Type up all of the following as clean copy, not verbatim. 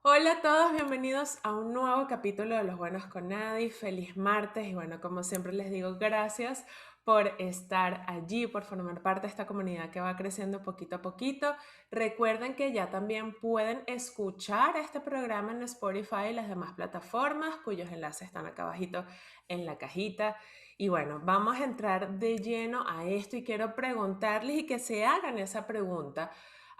Hola a todos, bienvenidos a un nuevo capítulo de Los Buenos con Nadie. Feliz martes y bueno, como siempre les digo, gracias por estar allí, por formar parte de esta comunidad que va creciendo poquito a poquito. Recuerden que ya también pueden escuchar este programa en Spotify y las demás plataformas, cuyos enlaces están acá abajito en la cajita. Y bueno, vamos a entrar de lleno a esto y quiero preguntarles y que se hagan esa pregunta.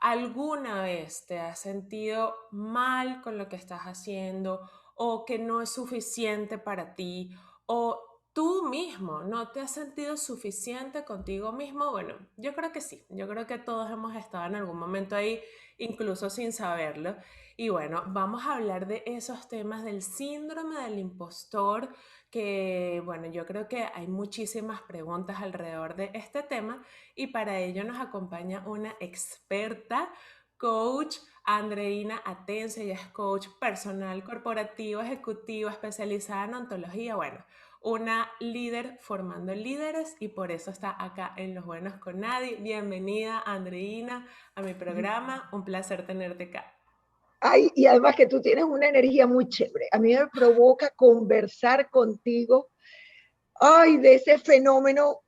¿Alguna vez te has sentido mal con lo que estás haciendo o que no es suficiente para ti o tú mismo no te has sentido suficiente contigo mismo? Bueno, yo creo que sí, yo creo que todos hemos estado en algún momento ahí, incluso sin saberlo. Y bueno, vamos a hablar de esos temas del síndrome del impostor, que bueno, yo creo que hay muchísimas preguntas alrededor de este tema y para ello nos acompaña una experta, coach, Andreina Atencio. Ella es coach personal, corporativo, ejecutivo, especializada en ontología. Bueno, una líder formando líderes y por eso está acá en Los Buenos con Nadie. Bienvenida, Andreina, a mi programa. Un placer tenerte acá. Ay, y además que tú tienes una energía muy chévere. A mí me provoca conversar contigo, ay, de ese fenómeno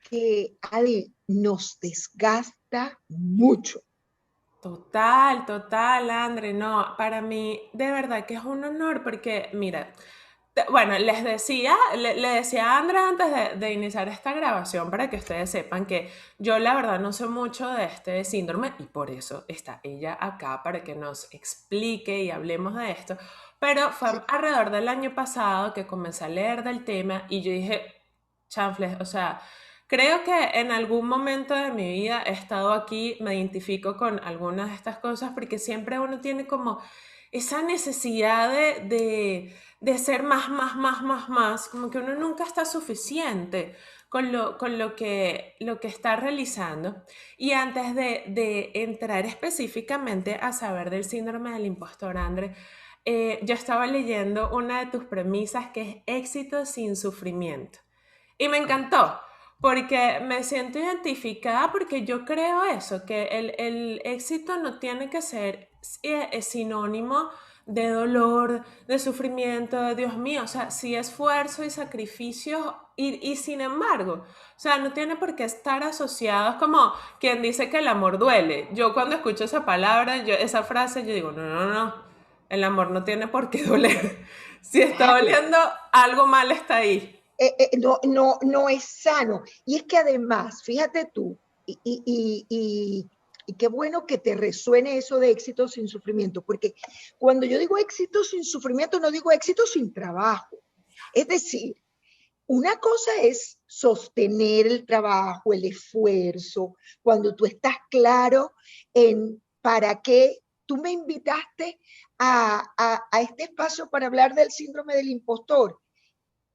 que, Ali, nos desgasta mucho. Total, total, André. No, para mí de verdad que es un honor porque, mira, bueno, le decía a André antes de iniciar esta grabación para que ustedes sepan que yo la verdad no sé mucho de este síndrome y por eso está ella acá para que nos explique y hablemos de esto. Pero fue Sí. alrededor del año pasado que comencé a leer del tema y yo dije, chanfles, o sea, creo que en algún momento de mi vida he estado aquí, me identifico con algunas de estas cosas porque siempre uno tiene como esa necesidad de ser más, como que uno nunca está suficiente con lo que está realizando. Y antes de entrar específicamente a saber del síndrome del impostor, André, yo estaba leyendo una de tus premisas que es éxito sin sufrimiento. Y me encantó, porque me siento identificada porque yo creo eso, que el éxito no tiene que ser es sinónimo de dolor, de sufrimiento, de Dios mío, o sea, sí esfuerzo y sacrificio y sin embargo, o sea, no tiene por qué estar asociado, es como quien dice que el amor duele. Yo cuando escucho esa palabra, esa frase, yo digo, no, el amor no tiene por qué doler. Si está Claro, doliendo, algo mal está ahí. no es sano. Y es que además, fíjate tú, y qué bueno que te resuene eso de éxito sin sufrimiento, porque cuando yo digo éxito sin sufrimiento, no digo éxito sin trabajo. Es decir, una cosa es sostener el trabajo, el esfuerzo, cuando tú estás claro en para qué tú me invitaste a este espacio para hablar del síndrome del impostor.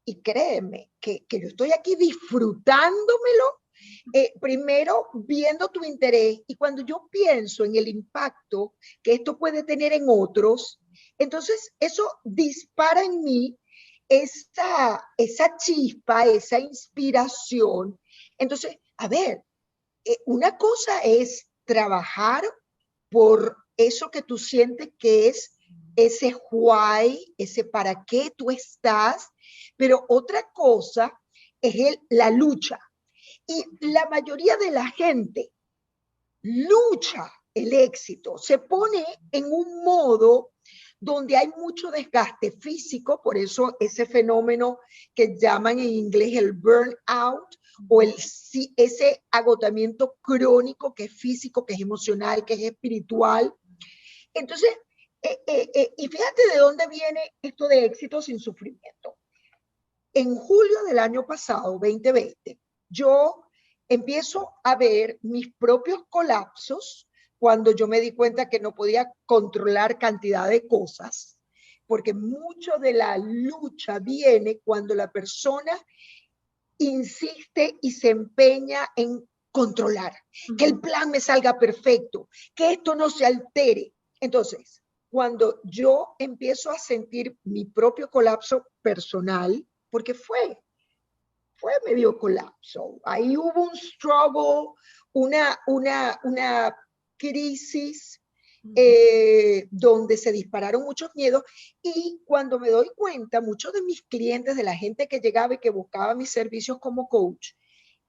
Y créeme que yo estoy aquí disfrutándomelo, primero viendo tu interés y cuando yo pienso en el impacto que esto puede tener en otros, entonces eso dispara en mí esa chispa, esa inspiración. Entonces, a ver, una cosa es trabajar por eso que tú sientes que es ese why, ese para qué tú estás, pero otra cosa es la lucha. Y la mayoría de la gente lucha el éxito, se pone en un modo donde hay mucho desgaste físico, por eso ese fenómeno que llaman en inglés el burnout o ese agotamiento crónico que es físico, que es emocional, que es espiritual. Entonces, y fíjate de dónde viene esto de éxito sin sufrimiento. En julio del año pasado, 2020, yo empiezo a ver mis propios colapsos cuando yo me di cuenta que no podía controlar cantidad de cosas, porque mucho de la lucha viene cuando la persona insiste y se empeña en controlar, que el plan me salga perfecto, que esto no se altere. Entonces, cuando yo empiezo a sentir mi propio colapso personal, porque fue medio colapso. Ahí hubo un struggle, una crisis, donde se dispararon muchos miedos, y cuando me doy cuenta, muchos de mis clientes, de la gente que llegaba y que buscaba mis servicios como coach,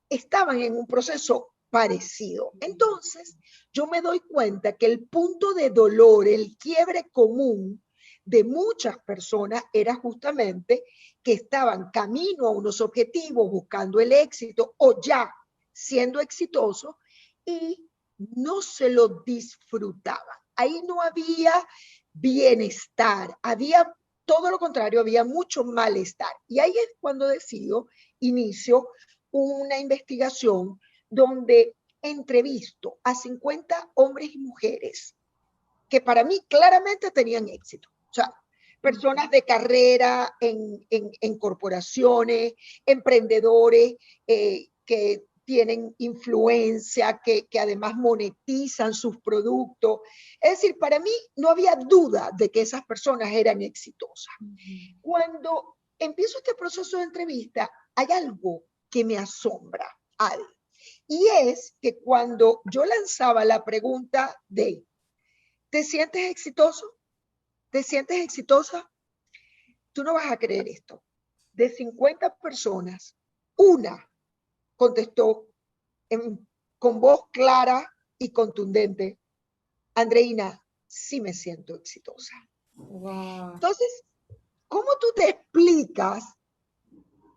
estaban en un proceso parecido. Entonces, yo me doy cuenta que el punto de dolor, el quiebre común de muchas personas era justamente que estaban camino a unos objetivos, buscando el éxito o ya siendo exitosos, y no se lo disfrutaban. Ahí no había bienestar, había todo lo contrario, había mucho malestar. Y ahí es cuando inicio una investigación donde entrevisto a 50 hombres y mujeres que para mí claramente tenían éxito. O sea, personas de carrera en corporaciones, emprendedores que tienen influencia, que además monetizan sus productos. Es decir, para mí no había duda de que esas personas eran exitosas. Cuando empiezo este proceso de entrevista, hay algo que me asombra, Adi, y es que cuando yo lanzaba la pregunta de ¿te sientes exitoso? ¿Te sientes exitosa? Tú no vas a creer esto. De 50 personas, una contestó con voz clara y contundente: Andreina, sí me siento exitosa. Wow. Entonces, ¿cómo tú te explicas?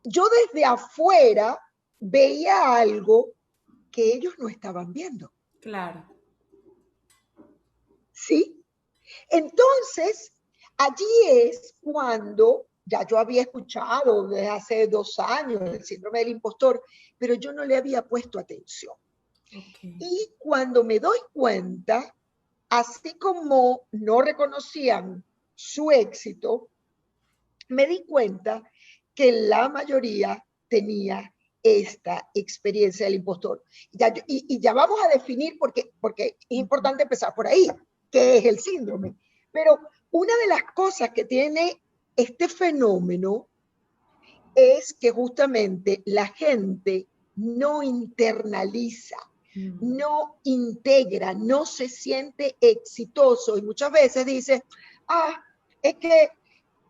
Yo desde afuera veía algo que ellos no estaban viendo. Claro. ¿Sí? Entonces, allí es cuando ya yo había escuchado desde hace 2 años el síndrome del impostor, pero yo no le había puesto atención. Okay. Y cuando me doy cuenta, así como no reconocían su éxito, me di cuenta que la mayoría tenía esta experiencia del impostor. Y ya vamos a definir, porque es importante empezar por ahí, qué es el síndrome. Pero una de las cosas que tiene este fenómeno es que justamente la gente no internaliza, no integra, no se siente exitoso, y muchas veces dice, es que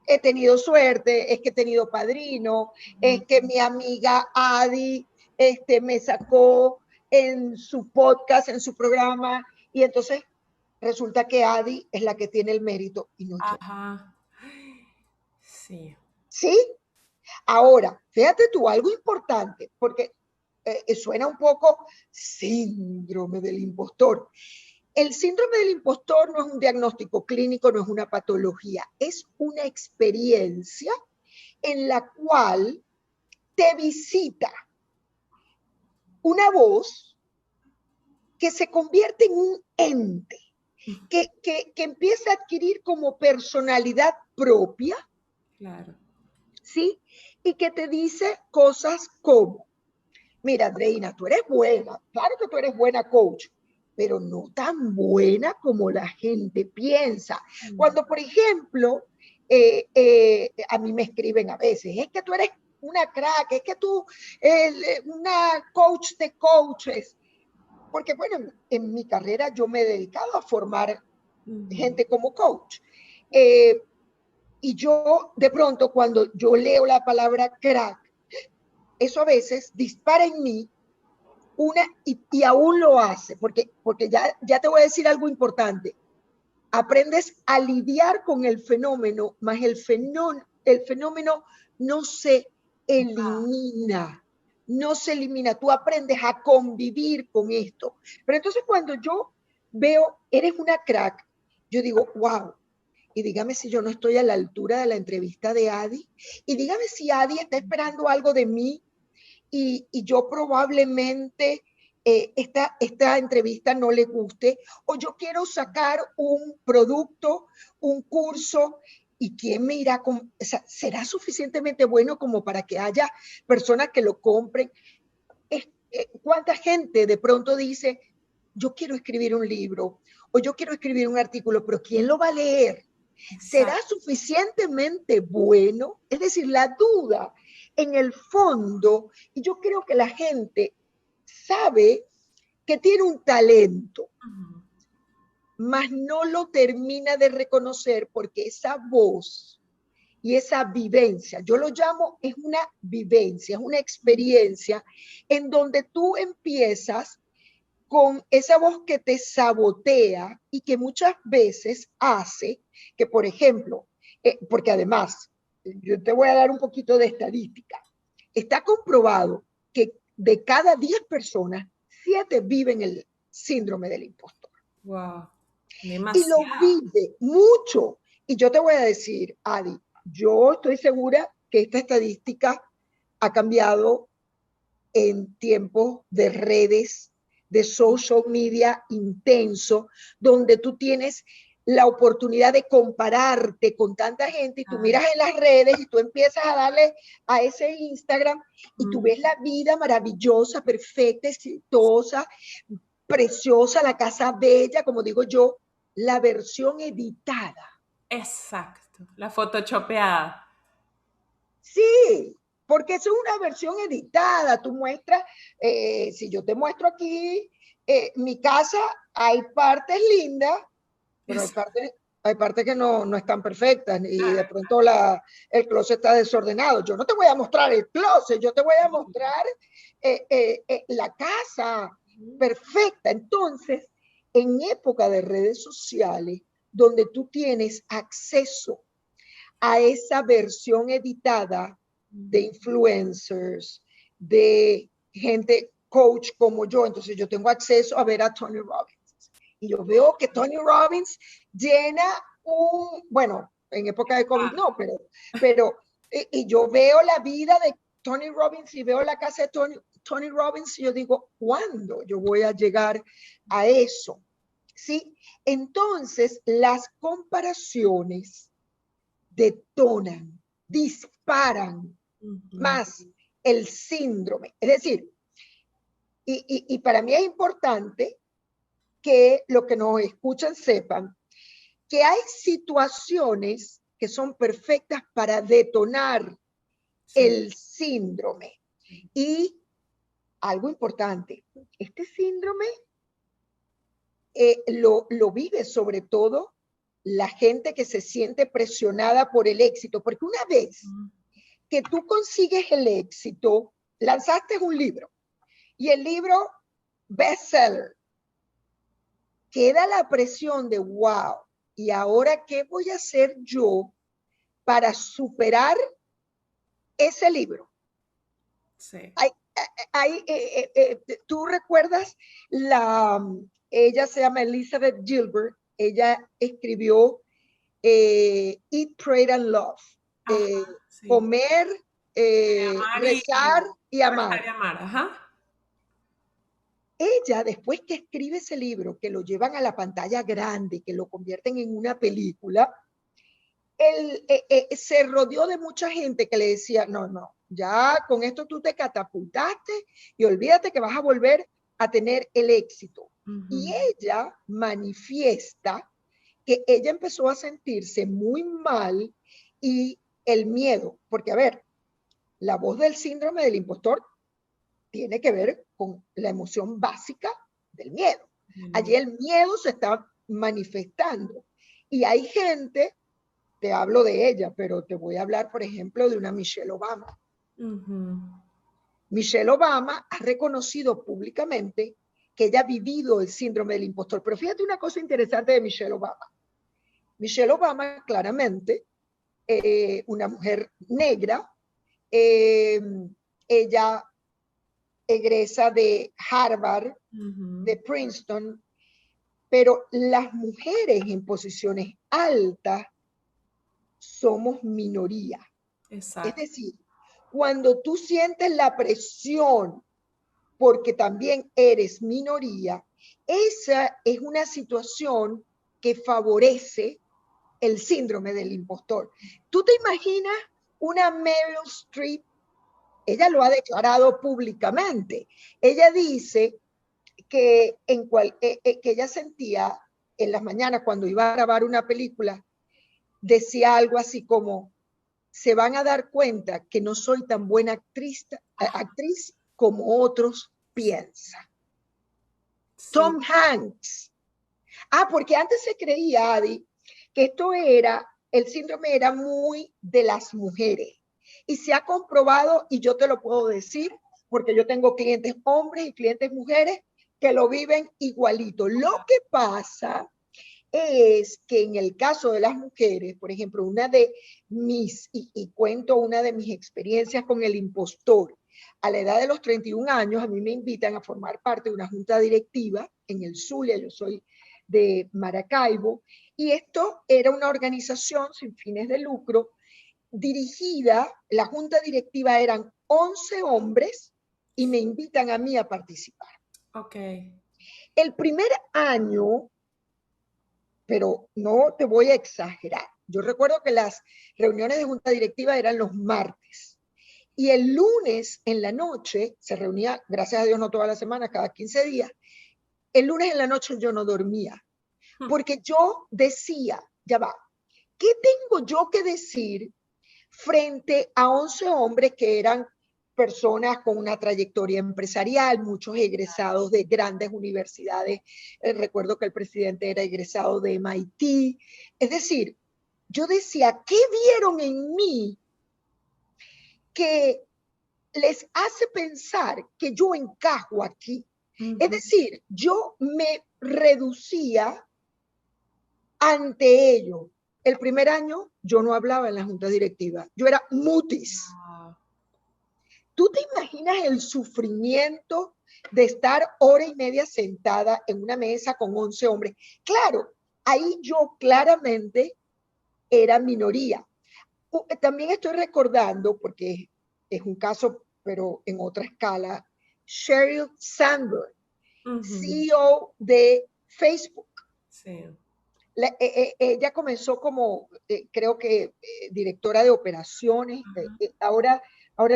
he tenido suerte, es que he tenido padrino, es que mi amiga Adi me sacó en su podcast, en su programa, y entonces resulta que Adi es la que tiene el mérito y no yo. Ajá. Sí. ¿Sí? Ahora, fíjate tú, algo importante, porque suena un poco síndrome del impostor. El síndrome del impostor no es un diagnóstico clínico, no es una patología, es una experiencia en la cual te visita una voz que se convierte en un ente, que empieza a adquirir como personalidad propia, Claro. ¿sí? Y que te dice cosas como, mira, Andreina, tú eres buena, claro que tú eres buena coach, pero no tan buena como la gente piensa. Cuando, por ejemplo, a mí me escriben a veces, es que tú eres una crack, es que tú, una coach de coaches, porque bueno, en mi carrera yo me he dedicado a formar gente como coach. Y yo, de pronto, cuando yo leo la palabra crack, eso a veces dispara en mí y aún lo hace, porque ya te voy a decir algo importante. Aprendes a lidiar con el fenómeno, más el fenómeno no se elimina, no se elimina. Tú aprendes a convivir con esto. Pero entonces cuando yo veo, eres una crack, yo digo, wow. Y dígame si yo no estoy a la altura de la entrevista de Adi. Y dígame si Adi está esperando algo de mí y yo probablemente esta entrevista no le guste, o yo quiero sacar un producto, un curso, y quién me irá con, o sea, será suficientemente bueno como para que haya personas que lo compren. ¿Cuánta gente de pronto dice, yo quiero escribir un libro o yo quiero escribir un artículo, pero quién lo va a leer? ¿Será Exacto. suficientemente bueno? Es decir, la duda en el fondo, y yo creo que la gente sabe que tiene un talento, mas no lo termina de reconocer porque esa voz y esa vivencia, yo lo llamo, es una vivencia, es una experiencia en donde tú empiezas con esa voz que te sabotea y que muchas veces hace que, por ejemplo, porque además, yo te voy a dar un poquito de estadística, está comprobado que de cada 10 personas, 7 viven el síndrome del impostor. Wow. Y lo Demasiado. vive mucho. Y yo te voy a decir, Adi, yo estoy segura que esta estadística ha cambiado en tiempos de redes, de social media intenso, donde tú tienes la oportunidad de compararte con tanta gente y tú miras en las redes y tú empiezas a darle a ese Instagram y tú ves la vida maravillosa, perfecta, exitosa, preciosa, la casa bella, como digo yo, la versión editada. Exacto. La photoshopeada. Sí, porque eso es una versión editada. Tú muestras, si yo te muestro aquí mi casa, hay partes lindas, pero hay partes que no están perfectas y de pronto el closet está desordenado. Yo no te voy a mostrar el closet, yo te voy a mostrar la casa perfecta. Entonces, en época de redes sociales, donde tú tienes acceso a esa versión editada de influencers, de gente coach como yo. Entonces yo tengo acceso a ver a Tony Robbins. Y yo veo que Tony Robbins llena bueno, en época de COVID no, pero y yo veo la vida de Tony Robbins y veo la casa de Tony Robbins y yo digo, ¿cuándo yo voy a llegar a eso? ¿Sí? Entonces, las comparaciones detonan, disparan más el síndrome. Es decir, y para mí es importante que los que nos escuchan sepan que hay situaciones que son perfectas para detonar el síndrome. Y algo importante, este síndrome lo vive sobre todo la gente que se siente presionada por el éxito, porque una vez que tú consigues el éxito, lanzaste un libro y el libro bestseller, queda la presión de wow, ¿y ahora qué voy a hacer yo para superar ese libro? Sí. ¿Tú recuerdas ella se llama Elizabeth Gilbert, ella escribió Eat, Pray and Love, Sí. comer, rezar y amar. Rezar y amar, ajá. Ella, después que escribe ese libro, que lo llevan a la pantalla grande, que lo convierten en una película, se rodeó de mucha gente que le decía, no, ya con esto tú te catapultaste y olvídate que vas a volver a tener el éxito. Y ella manifiesta que ella empezó a sentirse muy mal y el miedo, porque a ver, la voz del síndrome del impostor tiene que ver con la emoción básica del miedo. Allí el miedo se está manifestando. Y hay gente, te hablo de ella, pero te voy a hablar, por ejemplo, de una Michelle Obama. Michelle Obama ha reconocido públicamente que ella ha vivido el síndrome del impostor. Pero fíjate una cosa interesante de Michelle Obama. Michelle Obama, claramente, una mujer negra, ella egresa de Harvard, de Princeton, pero las mujeres en posiciones altas somos minoría. Exacto. Es decir, cuando tú sientes la presión porque también eres minoría, esa es una situación que favorece el síndrome del impostor. ¿Tú te imaginas una Meryl Streep? Ella lo ha declarado públicamente. Ella dice que ella sentía en las mañanas cuando iba a grabar una película, decía algo así como, se van a dar cuenta que no soy tan buena actriz como otros piensan. Sí. Tom Hanks Porque antes se creía, Adi, que el síndrome era muy de las mujeres. Y se ha comprobado, y yo te lo puedo decir, porque yo tengo clientes hombres y clientes mujeres que lo viven igualito. Lo que pasa es que en el caso de las mujeres, por ejemplo, y cuento una de mis experiencias con el impostor. A la edad de los 31 años, a mí me invitan a formar parte de una junta directiva en el Zulia, yo soy de Maracaibo, y esto era una organización sin fines de lucro dirigida, la junta directiva eran 11 hombres y me invitan a mí a participar. Ok. El primer año, pero no te voy a exagerar, yo recuerdo que las reuniones de junta directiva eran los martes y el lunes en la noche se reunía, gracias a Dios no toda la semana, cada 15 días, el lunes en la noche yo no dormía, porque yo decía, ya va, ¿qué tengo yo que decir frente a 11 hombres que eran personas con una trayectoria empresarial, muchos egresados de grandes universidades? Recuerdo que el presidente era egresado de MIT. Es decir, yo decía, ¿qué vieron en mí que les hace pensar que yo encajo aquí? Es decir, yo me reducía ante ellos. El primer año yo no hablaba en la junta directiva, yo era mutis. ¿Tú te imaginas el sufrimiento de estar hora y media sentada en una mesa con 11 hombres? Claro, ahí yo claramente era minoría. También estoy recordando, porque es un caso, pero en otra escala, Sheryl Sandberg, CEO de Facebook. Sí. Ella comenzó como, creo que, directora de operaciones. Ahora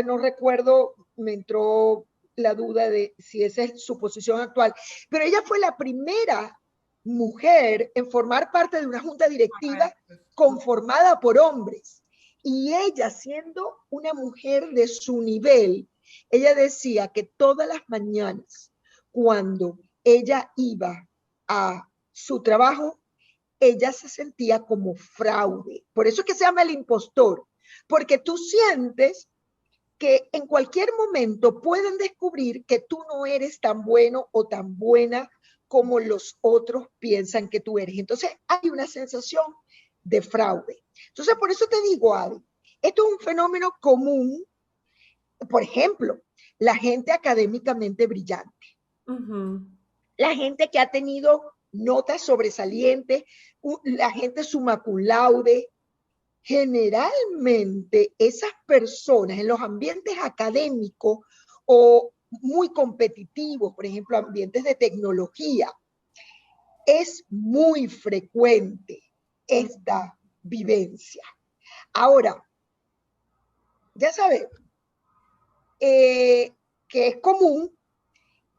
no recuerdo, me entró la duda de si esa es su posición actual, pero ella fue la primera mujer en formar parte de una junta directiva conformada por hombres. Y ella, siendo una mujer de su nivel, ella decía que todas las mañanas, cuando ella iba a su trabajo, ella se sentía como fraude. Por eso es que se llama el impostor, porque tú sientes que en cualquier momento pueden descubrir que tú no eres tan bueno o tan buena como los otros piensan que tú eres. Entonces hay una sensación de fraude. Entonces por eso te digo, Adi, esto es un fenómeno común. Por ejemplo, la gente académicamente brillante, la gente que ha tenido notas sobresalientes, la gente summa cum laude. Generalmente esas personas en los ambientes académicos o muy competitivos, por ejemplo, ambientes de tecnología, es muy frecuente esta vivencia. Ahora, ya sabemos que es común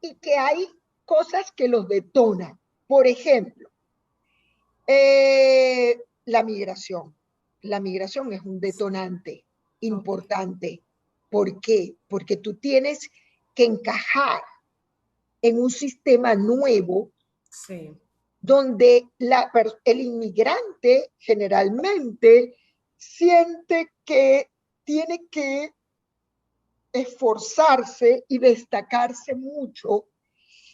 y que hay cosas que los detonan. Por ejemplo, la migración. La migración es un detonante importante. ¿Por qué? Porque tú tienes que encajar en un sistema nuevo, sí, donde el inmigrante generalmente siente que tiene que esforzarse y destacarse mucho,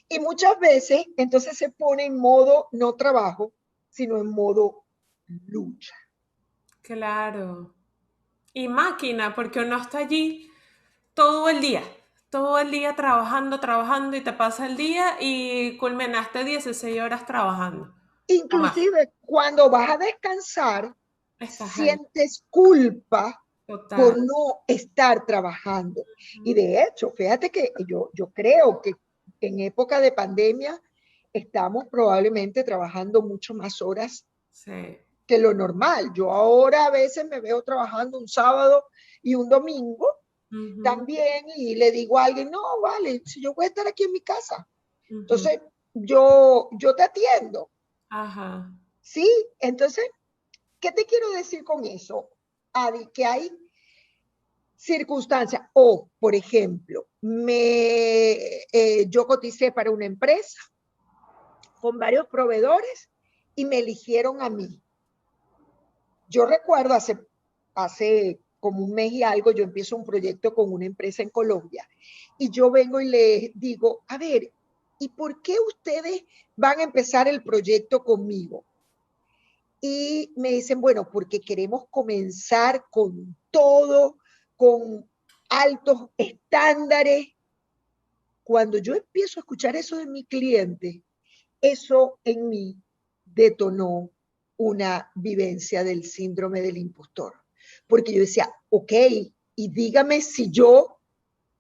y muchas veces entonces se pone en modo no trabajo, sino en modo lucha. claro. Y máquina, porque uno está allí todo el día trabajando, trabajando y te pasa el día y culminaste 16 horas trabajando o más. Inclusive cuando vas a descansar, Estás ahí, sientes culpa total. por no estar trabajando. Y de hecho, fíjate que yo creo que en época de pandemia estamos probablemente trabajando mucho más horas Sí. que lo normal. Yo ahora a veces me veo trabajando un sábado y un domingo también, y le digo a alguien, no, vale, si yo voy a estar aquí en mi casa, entonces yo te atiendo. Ajá. Sí, entonces, ¿qué te quiero decir con eso, Adi? Que hay circunstancias, o por ejemplo, yo coticé para una empresa con varios proveedores y me eligieron a mí. Yo recuerdo hace como un mes y algo, yo empiezo un proyecto con una empresa en Colombia y yo vengo y les digo, a ver, ¿y por qué ustedes van a empezar el proyecto conmigo? Y me dicen, bueno, porque queremos comenzar con todo, con altos estándares. Cuando yo empiezo a escuchar eso de mi cliente, eso en mí detonó una vivencia del síndrome del impostor. Porque yo decía, ok, y dígame si yo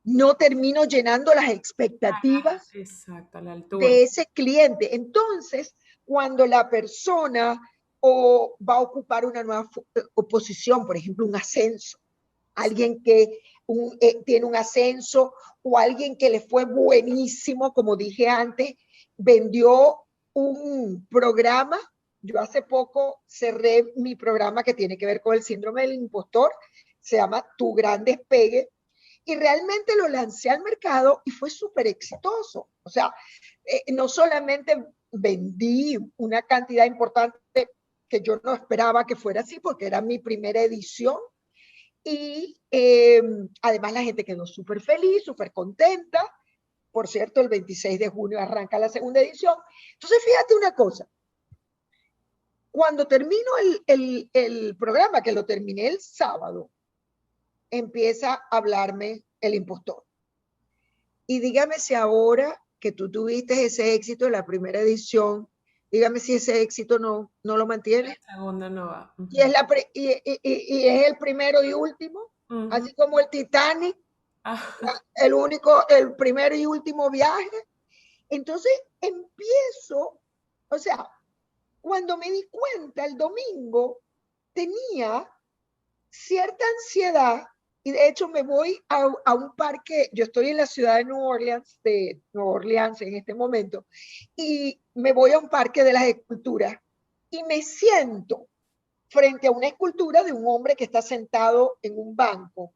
no termino llenando las expectativas Exacto, a la altura. de ese cliente. Entonces, cuando la persona o va a ocupar una nueva posición, por ejemplo, un ascenso, alguien que tiene un ascenso o alguien que le fue buenísimo, como dije antes, vendió un programa. Yo hace poco cerré mi programa que tiene que ver con el síndrome del impostor, se llama Tu Gran Despegue, y realmente lo lancé al mercado y fue súper exitoso. O sea, no solamente vendí una cantidad importante que yo no esperaba que fuera así, porque era mi primera edición, y además la gente quedó súper feliz, súper contenta. Por cierto, el 26 de junio arranca la segunda edición. Entonces, fíjate una cosa. Cuando termino el programa, que lo terminé el sábado, empieza a hablarme el impostor. Y dígame si ahora que tú tuviste ese éxito en la primera edición, dígame si ese éxito no lo La mantiene. segunda no va. Y es, y es el primero y último, así como el Titanic, Ah, el primero y último viaje. Entonces empiezo, o sea, cuando me di cuenta el domingo, tenía cierta ansiedad y de hecho me voy a un parque, yo estoy en la ciudad de Nueva Orleans en este momento, y me voy a un parque de las esculturas y me siento frente a una escultura de un hombre que está sentado en un banco.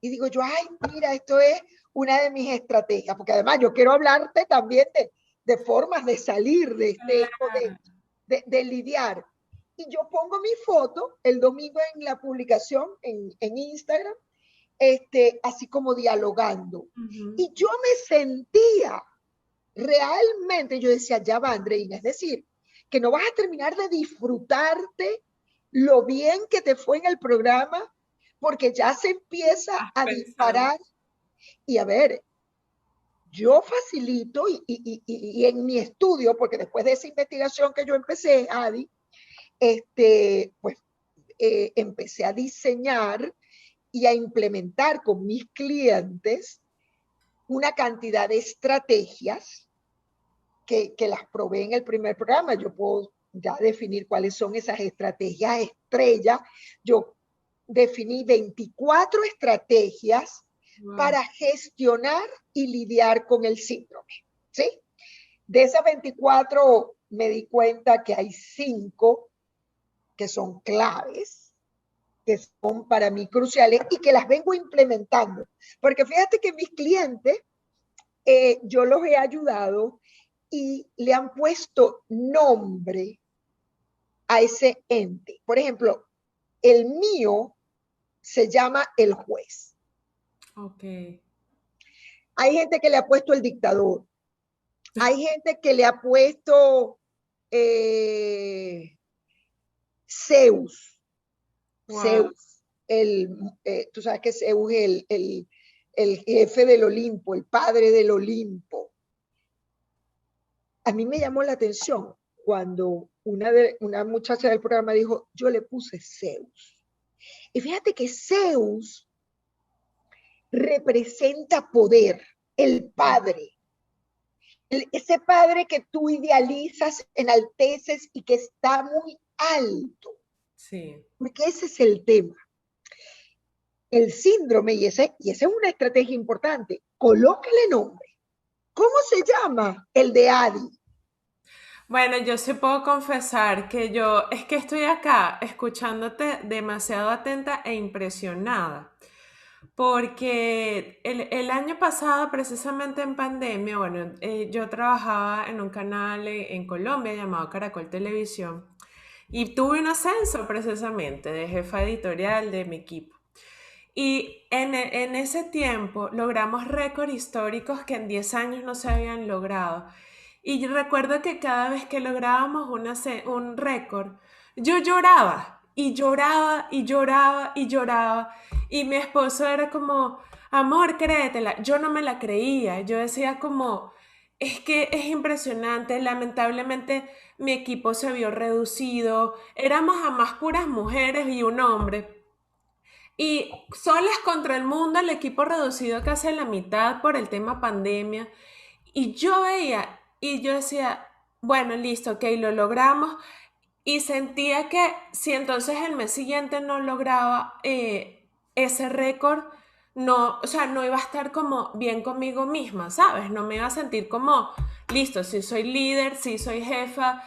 Y digo yo, ay, mira, esto es una de mis estrategias, porque además yo quiero hablarte también de formas de salir de esto, claro. de lidiar. Y yo pongo mi foto el domingo en la publicación en Instagram, así como dialogando. Y yo me sentía realmente, yo decía, ya va, Andreina, es decir, que no vas a terminar de disfrutarte lo bien que te fue en el programa, porque ya se empieza Estás a pensando. disparar. Y a ver, yo facilito y en mi estudio, porque después de esa investigación que yo empecé, Adi, pues empecé a diseñar y a implementar con mis clientes una cantidad de estrategias que las probé en el primer programa. Yo puedo ya definir cuáles son esas estrategias estrella. Yo definí 24 estrategias Wow. para gestionar y lidiar con el síndrome. ¿Sí? De esas 24 me di cuenta que hay 5 que son claves, que son para mí cruciales y que las vengo implementando. Porque fíjate que mis clientes, yo los he ayudado y le han puesto nombre a ese ente. Por ejemplo, el mío se llama el juez. Ok. Hay gente que le ha puesto el dictador. Hay gente que le ha puesto Zeus. Wow. Zeus. Tú sabes que Zeus es el jefe del Olimpo, el padre del Olimpo. A mí me llamó la atención cuando una muchacha del programa dijo, yo le puse Zeus. Y fíjate que Zeus representa poder, el padre. Ese padre que tú idealizas, enalteces y que está muy alto. Sí. Porque ese es el tema. El síndrome, y esa es una estrategia importante, colócale nombre. ¿Cómo se llama? El de Adi. Bueno, yo sí puedo confesar que yo es que estoy acá escuchándote demasiado atenta e impresionada. porque el año pasado, precisamente en pandemia, bueno, yo trabajaba en un canal en Colombia llamado Caracol Televisión y tuve un ascenso precisamente de jefa editorial de mi equipo. Y en ese tiempo logramos récords históricos que en 10 años no se habían logrado. Y yo recuerdo que cada vez que lográbamos un récord, yo lloraba y lloraba y lloraba y lloraba. Y mi esposo era como, amor, créetela. Yo no me la creía. Yo decía como, es que es impresionante. Lamentablemente mi equipo se vio reducido. Éramos a más puras mujeres y un hombre. Y solas contra el mundo, el equipo reducido casi a la mitad por el tema pandemia. Y yo veía y yo decía, bueno, listo, ok, lo logramos. Y sentía que si entonces el mes siguiente no lograba ese récord, no, o sea, no iba a estar como bien conmigo misma, ¿sabes? No me iba a sentir como, listo, si soy líder, si soy jefa.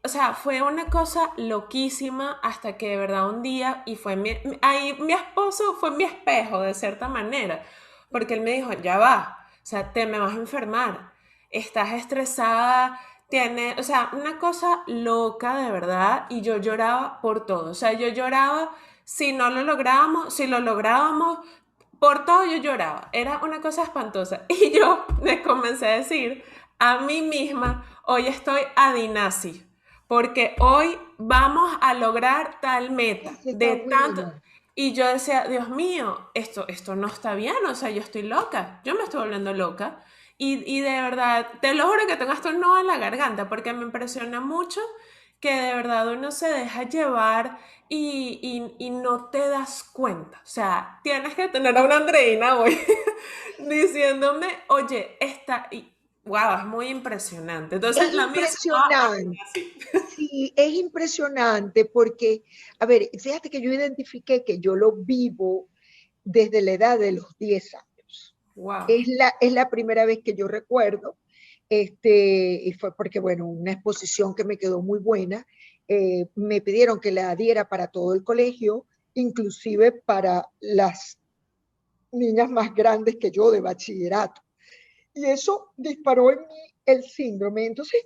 O sea, fue una cosa loquísima hasta que de verdad un día, y fue ahí mi esposo fue mi espejo de cierta manera, porque él me dijo, ya va, o sea, te me vas a enfermar, estás estresada, tiene, o sea, una cosa loca de verdad, y yo lloraba por todo, o sea, yo lloraba si no lo lográbamos, si lo lográbamos, por todo yo lloraba, era una cosa espantosa, y yo me comencé a decir a mí misma, hoy estoy adinasi, porque hoy vamos a lograr tal meta, Ese está de tanto, bueno. y yo decía, Dios mío, esto no está bien, o sea, yo estoy loca, yo me estoy volviendo loca. Y de verdad, te lo juro que tengo hasta un nudo en la garganta, porque me impresiona mucho que de verdad uno se deja llevar y no te das cuenta. O sea, tienes que tener a una Andreina hoy diciéndome, oye, wow, es muy impresionante. Es Entonces, la mía se llamaba impresionante. así. Sí, es impresionante porque, a ver, fíjate que yo identifiqué que yo lo vivo desde la edad de los 10 años. Wow, Es la primera vez que yo recuerdo, y fue porque, bueno, una exposición que me quedó muy buena, me pidieron que la diera para todo el colegio, inclusive para las niñas más grandes que yo de bachillerato. Y eso disparó en mí el síndrome. Entonces,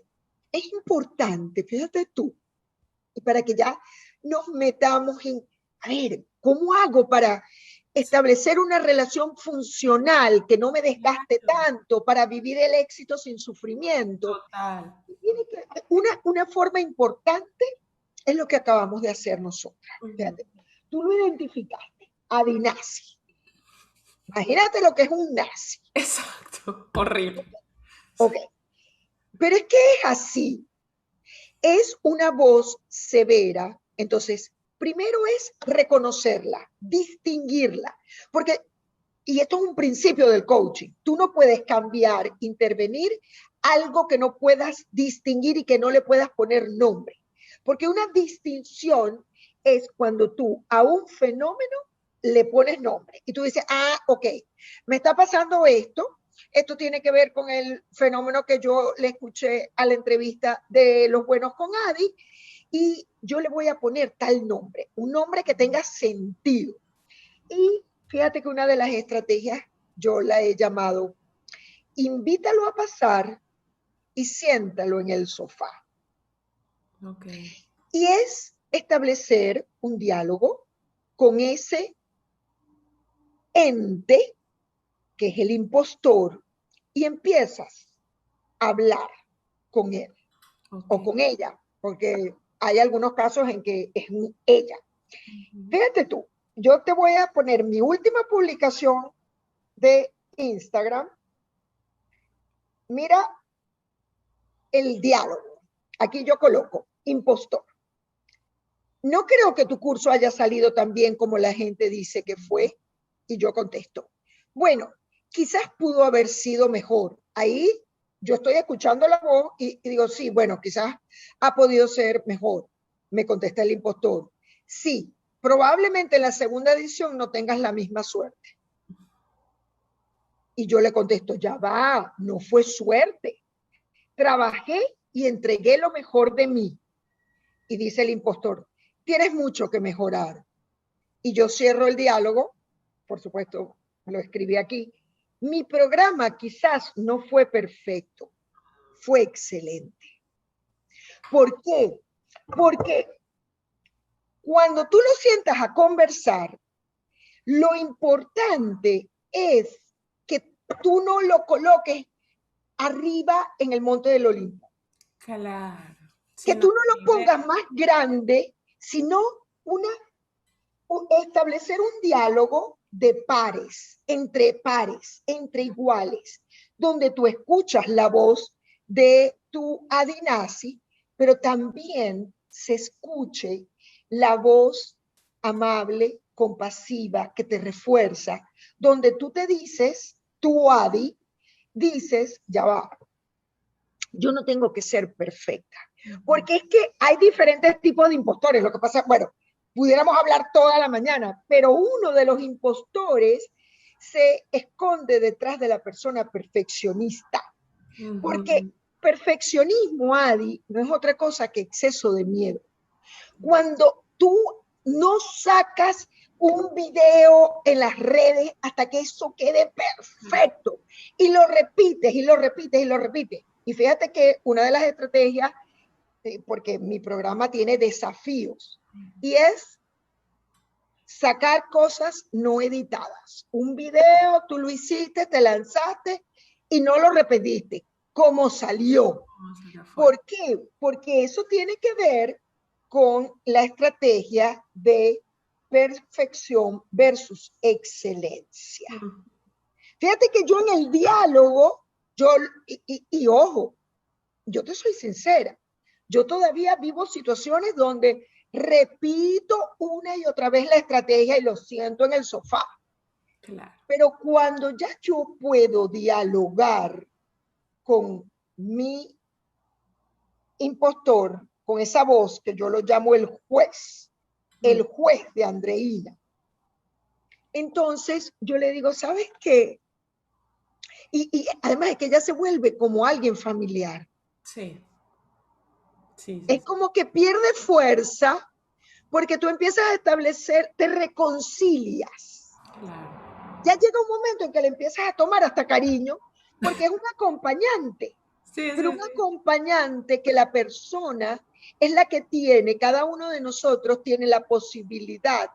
es importante, fíjate tú, y para que ya nos metamos en, a ver, ¿cómo hago para establecer una relación funcional que no me desgaste tanto para vivir el éxito sin sufrimiento? total. Una forma importante es lo que acabamos de hacer nosotras. Ujú. Fíjate, tú lo identificaste, Adinasi. Imagínate lo que es un nazi. Exacto, horrible. Ok, pero es que es así. Es una voz severa, entonces, primero es reconocerla, distinguirla, porque, y esto es un principio del coaching, tú no puedes cambiar, intervenir algo que no puedas distinguir y que no le puedas poner nombre, porque una distinción es cuando tú a un fenómeno le pones nombre y tú dices, ah, ok, me está pasando esto tiene que ver con el fenómeno que yo le escuché a la entrevista de Los Buenos con Adi, y yo le voy a poner tal nombre, un nombre que tenga sentido. Y fíjate que una de las estrategias yo la he llamado, invítalo a pasar y siéntalo en el sofá. Ok. Y es establecer un diálogo con ese ente que es el impostor y empiezas a hablar con él Ok. o con ella, porque hay algunos casos en que es ella. Ujú. Fíjate tú, yo te voy a poner mi última publicación de Instagram. Mira el diálogo. Aquí yo coloco impostor. No creo que tu curso haya salido tan bien como la gente dice que fue. Y yo contesto, bueno, quizás pudo haber sido mejor. Ahí yo estoy escuchando la voz y digo, sí, bueno, quizás ha podido ser mejor. Me contesta el impostor. Sí, probablemente en la segunda edición no tengas la misma suerte. Y yo le contesto, ya va, no fue suerte. Trabajé y entregué lo mejor de mí. Y dice el impostor, tienes mucho que mejorar. Y yo cierro el diálogo por supuesto, lo escribí aquí, mi programa quizás no fue perfecto, fue excelente. ¿Por qué? Porque cuando tú lo sientas a conversar, lo importante es que tú no lo coloques arriba en el monte del Olimpo. Claro. Que Sino tú no lo nivel. pongas más grande, sino establecer un diálogo de pares, entre iguales, donde tú escuchas la voz de tu Adinasi, pero también se escuche la voz amable, compasiva, que te refuerza, donde tú te dices, tu Adi, dices, ya va, yo no tengo que ser perfecta, porque es que hay diferentes tipos de impostores. Lo que pasa, bueno, pudiéramos hablar toda la mañana, pero uno de los impostores se esconde detrás de la persona perfeccionista, porque perfeccionismo, Adi, no es otra cosa que exceso de miedo. Cuando tú no sacas un video en las redes hasta que eso quede perfecto y lo repites y lo repites y lo repites. Y fíjate que una de las estrategias, porque mi programa tiene desafíos, y es sacar cosas no editadas. Un video, tú lo hiciste, te lanzaste y no lo repetiste. ¿Cómo salió? ¿Por qué? Porque eso tiene que ver con la estrategia de perfección versus excelencia. Fíjate que yo en el diálogo, y ojo, yo te soy sincera, yo todavía vivo situaciones donde repito una y otra vez la estrategia y lo siento en el sofá. Claro. Pero cuando ya yo puedo dialogar con mi impostor, con esa voz que yo lo llamo el juez de Andreina, entonces yo le digo, ¿sabes qué? Y además es que ella se vuelve como alguien familiar. Sí. Sí, sí, Es como que pierde fuerza porque tú empiezas a establecer, te reconcilias. claro. Ya llega un momento en que le empiezas a tomar hasta cariño porque es un acompañante. Sí, Pero sí, un sí. acompañante que la persona es la que tiene, cada uno de nosotros tiene la posibilidad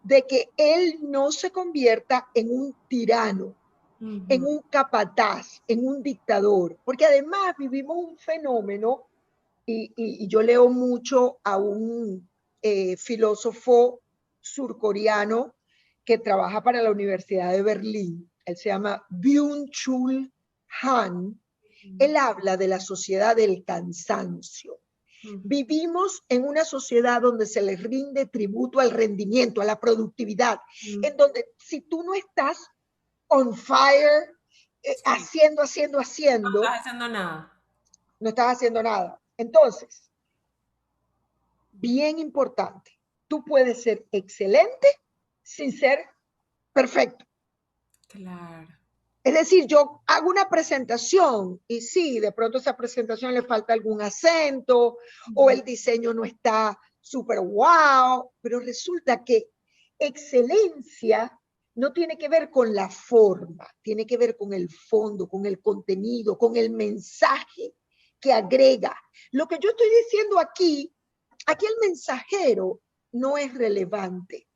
de que él no se convierta en un tirano, en un capataz, en un dictador, porque además vivimos un fenómeno, y yo leo mucho a un filósofo surcoreano que trabaja para la Universidad de Berlín, él se llama Byung-Chul Han. Él habla de la sociedad del cansancio. Vivimos en una sociedad donde se le rinde tributo al rendimiento, a la productividad, en donde si tú no estás on fire, Sí. No haciendo, estás haciendo nada. no estás haciendo nada. Entonces, bien importante, tú puedes ser excelente sin ser perfecto. Claro. Es decir, yo hago una presentación y sí, de pronto a esa presentación le falta algún acento o el diseño no está súper wow, pero resulta que excelencia no tiene que ver con la forma, tiene que ver con el fondo, con el contenido, con el mensaje que agrega. Lo que yo estoy diciendo aquí el mensajero no es relevante.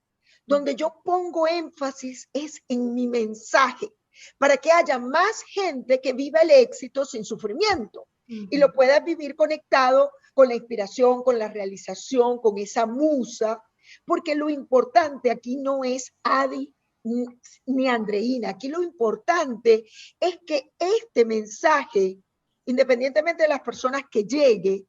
Donde yo pongo énfasis es en mi mensaje, para que haya más gente que viva el éxito sin sufrimiento y lo pueda vivir conectado con la inspiración, con la realización, con esa musa, porque lo importante aquí no es Adi ni Andreina, aquí lo importante es que este mensaje, independientemente de las personas que llegue,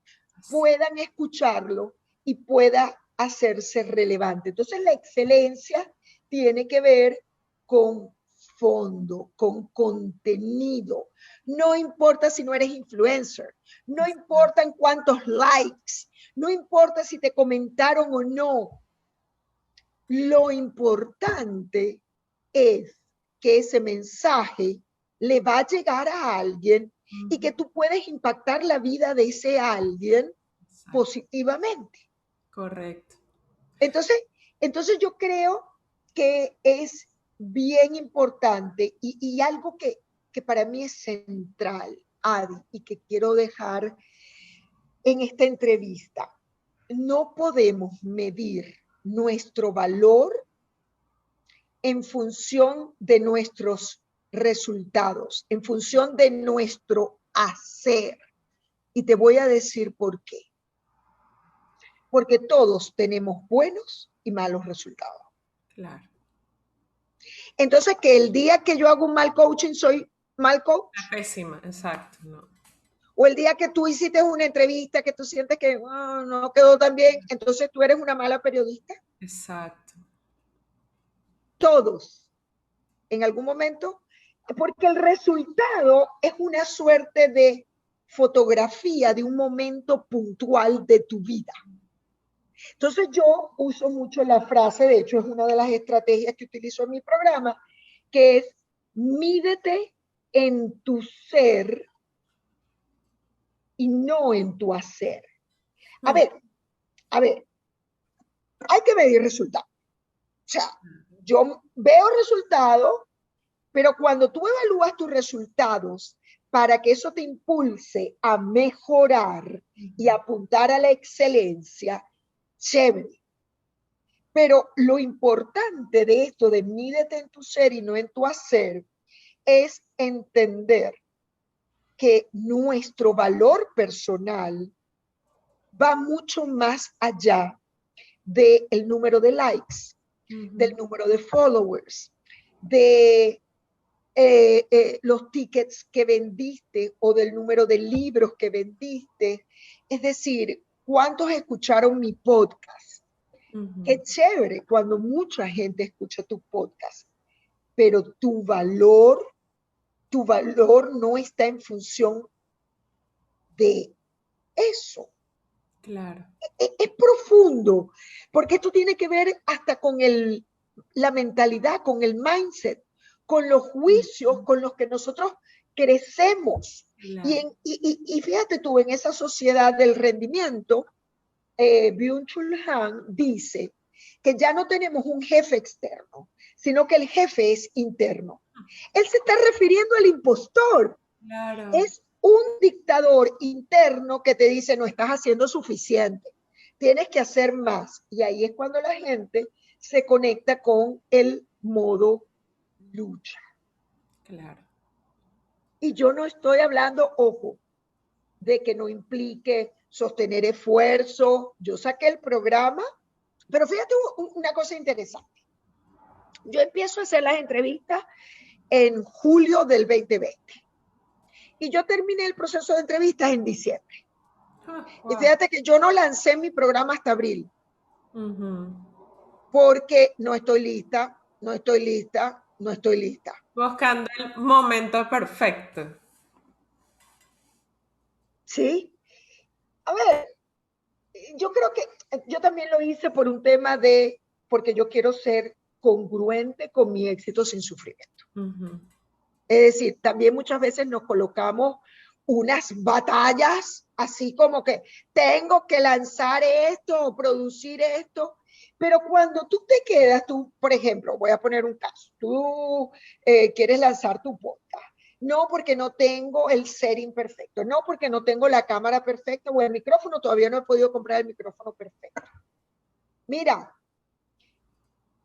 puedan escucharlo y pueda hacerse relevante. Entonces la excelencia tiene que ver con fondo, con contenido. No importa si no eres influencer, no importa en cuántos likes, no importa si te comentaron o no. Lo importante es que ese mensaje le va a llegar a alguien y que tú puedes impactar la vida de ese alguien positivamente. Correcto. Entonces yo creo que es bien importante y algo que para mí es central, Adi, y que quiero dejar en esta entrevista. No podemos medir nuestro valor en función de nuestros resultados, en función de nuestro hacer. Y te voy a decir por qué. Porque todos tenemos buenos y malos resultados. Claro. Entonces, que el día que yo hago un mal coaching, soy mal coach. Pésima, exacto. No. O el día que tú hiciste una entrevista que tú sientes que no quedó tan bien, entonces tú eres una mala periodista. Exacto. Todos, en algún momento, porque el resultado es una suerte de fotografía de un momento puntual de tu vida. Entonces yo uso mucho la frase, de hecho es una de las estrategias que utilizo en mi programa, que es mídete en tu ser y no en tu hacer. A ver, hay que medir resultados. O sea, yo veo resultados, pero cuando tú evalúas tus resultados para que eso te impulse a mejorar y apuntar a la excelencia, chévere. Pero lo importante de esto de mídete en tu ser y no en tu hacer es entender que nuestro valor personal va mucho más allá del número de likes, del número de followers, de los tickets que vendiste o del número de libros que vendiste. Es decir, ¿cuántos escucharon mi podcast? Qué chévere cuando mucha gente escucha tu podcast, pero tu valor no está en función de eso. Claro. Es profundo, porque esto tiene que ver hasta con la mentalidad, con el mindset, con los juicios con los que nosotros crecemos. Claro. Y fíjate tú, en esa sociedad del rendimiento, Byung-Chul Han dice que ya no tenemos un jefe externo, sino que el jefe es interno. Él se está refiriendo al impostor. Claro. Es un dictador interno que te dice no estás haciendo suficiente, tienes que hacer más. Y ahí es cuando la gente se conecta con el modo lucha. Claro. Y yo no estoy hablando, ojo, de que no implique sostener esfuerzo. Yo saqué el programa, pero fíjate una cosa interesante. Yo empiezo a hacer las entrevistas en julio del 2020. Y yo terminé el proceso de entrevistas en diciembre. Wow. Y fíjate que yo no lancé mi programa hasta abril. Porque no estoy lista. Buscando el momento perfecto. Sí. A ver, yo creo que yo también lo hice por un tema porque yo quiero ser congruente con mi éxito sin sufrimiento. Es decir, también muchas veces nos colocamos unas batallas así como que tengo que lanzar esto o producir esto, pero cuando tú te quedas, por ejemplo, voy a poner un caso, tú quieres lanzar tu podcast, no porque no tengo el setting perfecto, no porque no tengo la cámara perfecta o el micrófono, todavía no he podido comprar el micrófono perfecto. Mira,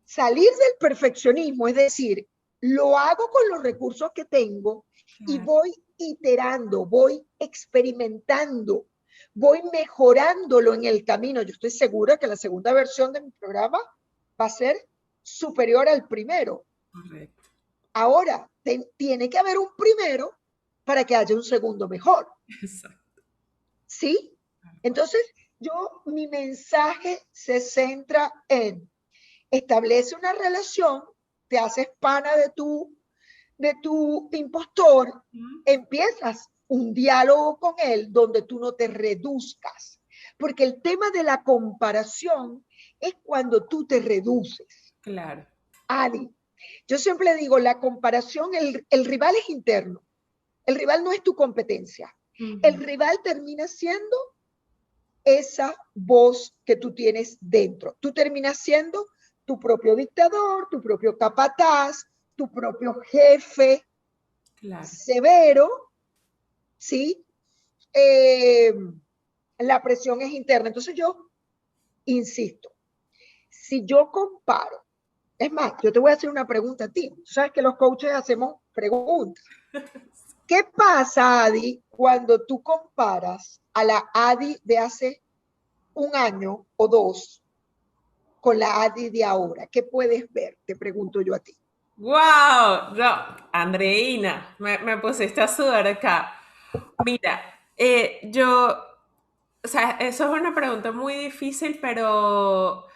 salir del perfeccionismo, es decir, lo hago con los recursos que tengo y voy iterando, voy experimentando, voy mejorándolo en el camino. Yo estoy segura que la segunda versión de mi programa va a ser superior al primero. Correcto. Ahora, tiene que haber un primero para que haya un segundo mejor. Exacto. ¿Sí? Entonces, mi mensaje se centra en establece una relación, te haces pana de tu impostor, empiezas un diálogo con él donde tú no te reduzcas. Porque el tema de la comparación es cuando tú te reduces. Claro. Adi, yo siempre digo, la comparación, el rival es interno. El rival no es tu competencia. El rival termina siendo esa voz que tú tienes dentro. Tú terminas siendo tu propio dictador, tu propio capataz, tu propio jefe Claro. severo, ¿sí? La presión es interna. Entonces yo insisto, si yo comparo, es más, yo te voy a hacer una pregunta a ti. Tú sabes que los coaches hacemos preguntas. ¿Qué pasa, Adi, cuando tú comparas a la Adi de hace un año o dos con la Adi de ahora? ¿Qué puedes ver? Te pregunto yo a ti. ¡Wow! No, Andreina, me pusiste a sudar acá. Mira, o sea, eso es una pregunta muy difícil, pero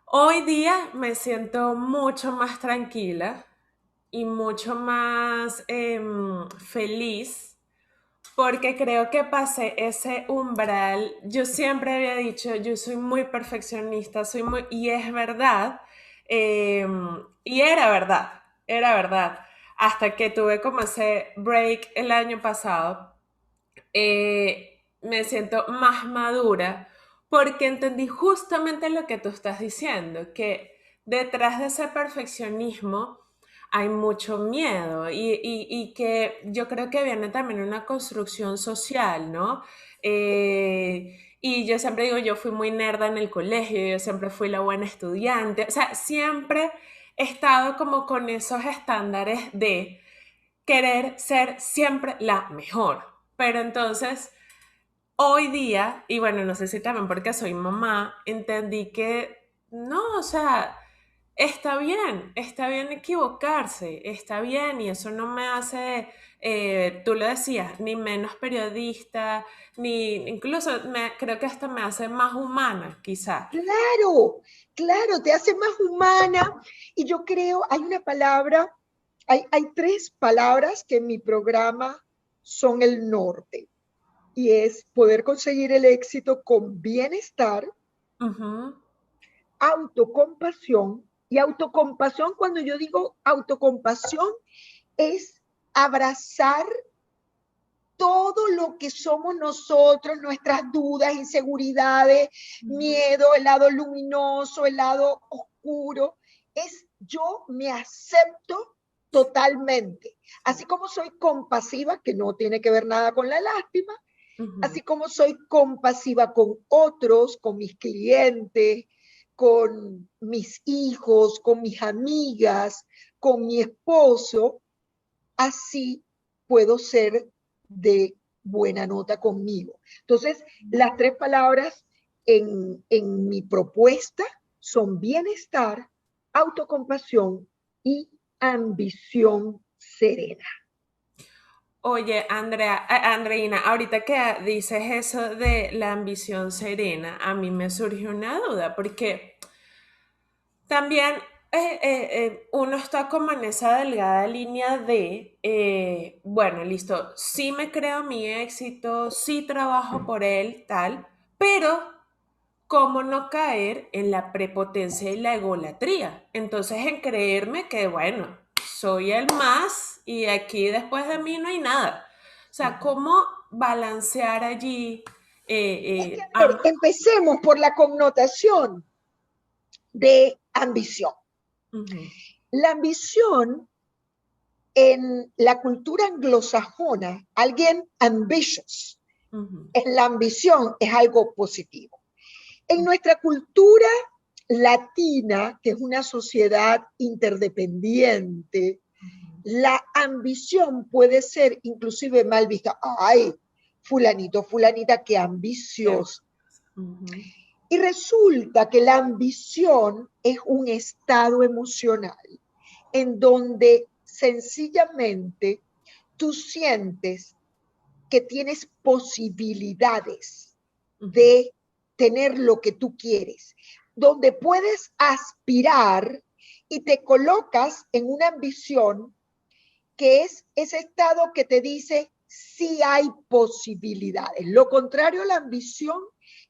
hoy día me siento mucho más tranquila y mucho más feliz porque creo que pasé ese umbral. Yo siempre había dicho, yo soy muy perfeccionista, y es verdad, eh, y era verdad, hasta que tuve como ese break el año pasado. Me siento más madura porque entendí justamente lo que tú estás diciendo, que detrás de ese perfeccionismo hay mucho miedo y que yo creo que viene también una construcción social, ¿no? Y yo siempre digo, yo fui muy nerda en el colegio, yo siempre fui la buena estudiante, o sea, siempre he estado como con esos estándares de querer ser siempre la mejor. Pero entonces, hoy día, y bueno, no sé si también porque soy mamá, entendí que no, o sea, está bien equivocarse, está bien, y eso no me hace, tú lo decías, ni menos periodista, ni incluso creo que hasta me hace más humana, quizá. Claro, claro, te hace más humana. Y yo creo, hay una palabra, hay tres palabras que en mi programa son el norte. Y es poder conseguir el éxito con bienestar, Ujú, autocompasión. Y autocompasión, cuando yo digo autocompasión, es abrazar todo lo que somos nosotros, nuestras dudas, inseguridades, ujú, miedo, el lado luminoso, el lado oscuro, es yo me acepto totalmente. Así como soy compasiva, que no tiene que ver nada con la lástima, ujú. así como soy compasiva con otros, con mis clientes, con mis hijos, con mis amigas, con mi esposo, así puedo ser de buena nota conmigo. Entonces, las tres palabras en mi propuesta son bienestar, autocompasión y ambición serena. Oye, Andreina, ahorita que dices eso de la ambición serena, a mí me surgió una duda, porque también uno está como en esa delgada línea de, bueno, listo, sí me creo mi éxito, sí trabajo por él, tal, pero ¿cómo no caer en la prepotencia y la egolatría? Entonces, en creerme que, bueno, soy el más y aquí después de mí no hay nada. O sea, ¿cómo balancear allí Es que, a ver, ambas? empecemos por la connotación de ambición. Ujú, La ambición en la cultura anglosajona, alguien ambitious, ujú, en la ambición es algo positivo. En nuestra cultura latina, que es una sociedad interdependiente, ujú. la ambición puede ser inclusive mal vista. Ay, fulanito, fulanita, qué Qué ambicioso. ujú, Y resulta que la ambición es un estado emocional en donde sencillamente tú sientes que tienes posibilidades ujú, de tener lo que tú quieres, donde puedes aspirar y te colocas en una ambición que es ese estado que te dice sí hay posibilidades. Lo contrario a la ambición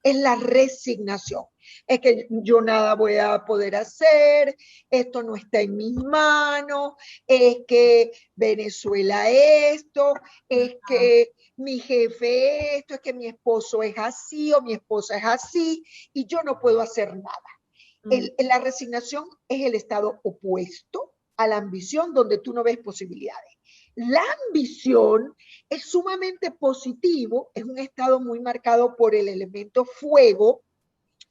es la resignación. Es que yo nada voy a poder hacer, esto no está en mis manos, es que Venezuela esto, es que mi jefe esto, es que mi esposo es así o mi esposa es así y yo no puedo hacer nada. La resignación es el estado opuesto a la ambición, donde tú no ves posibilidades. La ambición es sumamente positivo, es un estado muy marcado por el elemento fuego,